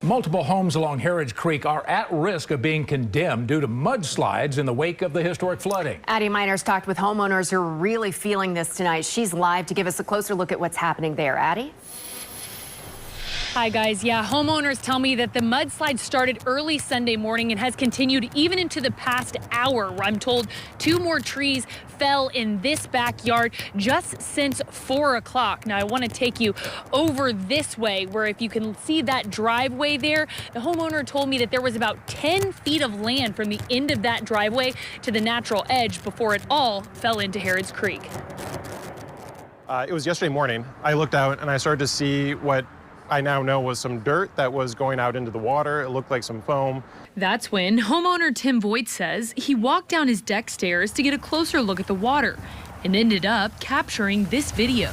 Multiple homes along Harrods Creek are at risk of being condemned due to mudslides in the wake of the historic flooding. Addie Miners talked with homeowners who are really feeling this tonight. She's live to give us a closer look at what's happening there. Addie? Hi, guys. Yeah, homeowners tell me that the mudslide started early Sunday morning and has continued even into the past hour, where I'm told 2 more trees fell in this backyard just since 4 o'clock. Now, I want to take you over this way, where if you can see that driveway there, the homeowner told me that there was about 10 feet of land from the end of that driveway to the natural edge before it all fell into Harrods Creek. It was yesterday morning. I looked out and I started to see what I now know was some dirt that was going out into the water. It looked like some foam. That's when homeowner Tim Voigt says he walked down his deck stairs to get a closer look at the water and ended up capturing this video.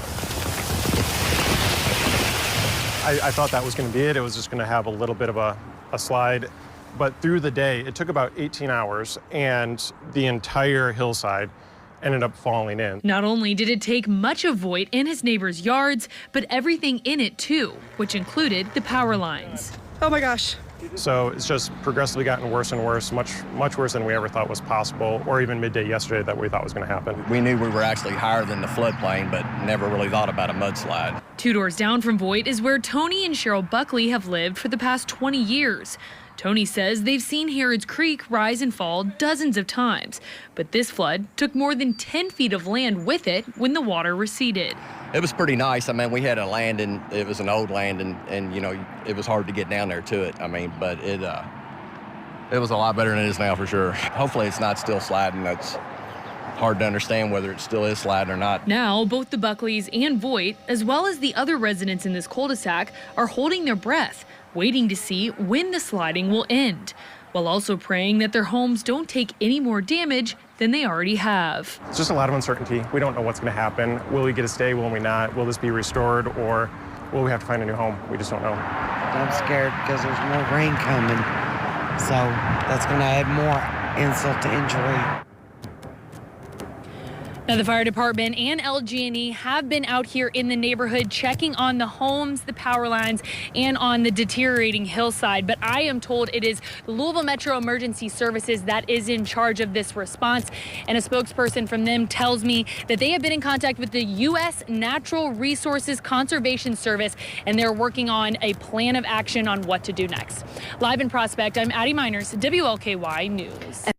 I thought that was going to be it. It was just going to have a little bit of a slide. But through the day, it took about 18 hours, and the entire hillside ended up falling in. Not only did it take much of Voigt and his neighbors' yards, but everything in it too, which included the power lines. Oh my gosh. So it's just progressively gotten worse and worse, much worse than we ever thought was possible, or even midday yesterday that we thought was going to happen. We knew we were actually higher than the floodplain, but never really thought about a mudslide. 2 doors down from Voigt is where Tony and Cheryl Buckley have lived for the past 20 years. Tony says they've seen Harrods Creek rise and fall dozens of times, but this flood took more than 10 feet of land with it when the water receded. It was pretty nice. I mean, we had a landing. It was an old landing, and you know, it was hard to get down there to it. I mean, but it was a lot better than it is now for sure. Hopefully it's not still sliding. That's hard to understand whether it still is sliding or not. Now, both the Buckleys and Voigt, as well as the other residents in this cul-de-sac, are holding their breath, waiting to see when the sliding will end, while also praying that their homes don't take any more damage than they already have. It's just a lot of uncertainty. We don't know what's going to happen. Will we get a stay? Will we not? Will this be restored, or will we have to find a new home? We just don't know. I'm scared because there's more rain coming, so that's going to add more insult to injury. Now, the fire department and LG&E have been out here in the neighborhood checking on the homes, the power lines, and on the deteriorating hillside. But I am told it is the Louisville Metro Emergency Services that is in charge of this response. And a spokesperson from them tells me that they have been in contact with the U.S. Natural Resources Conservation Service, and they're working on a plan of action on what to do next. Live in Prospect, I'm Addie Miners, WLKY News.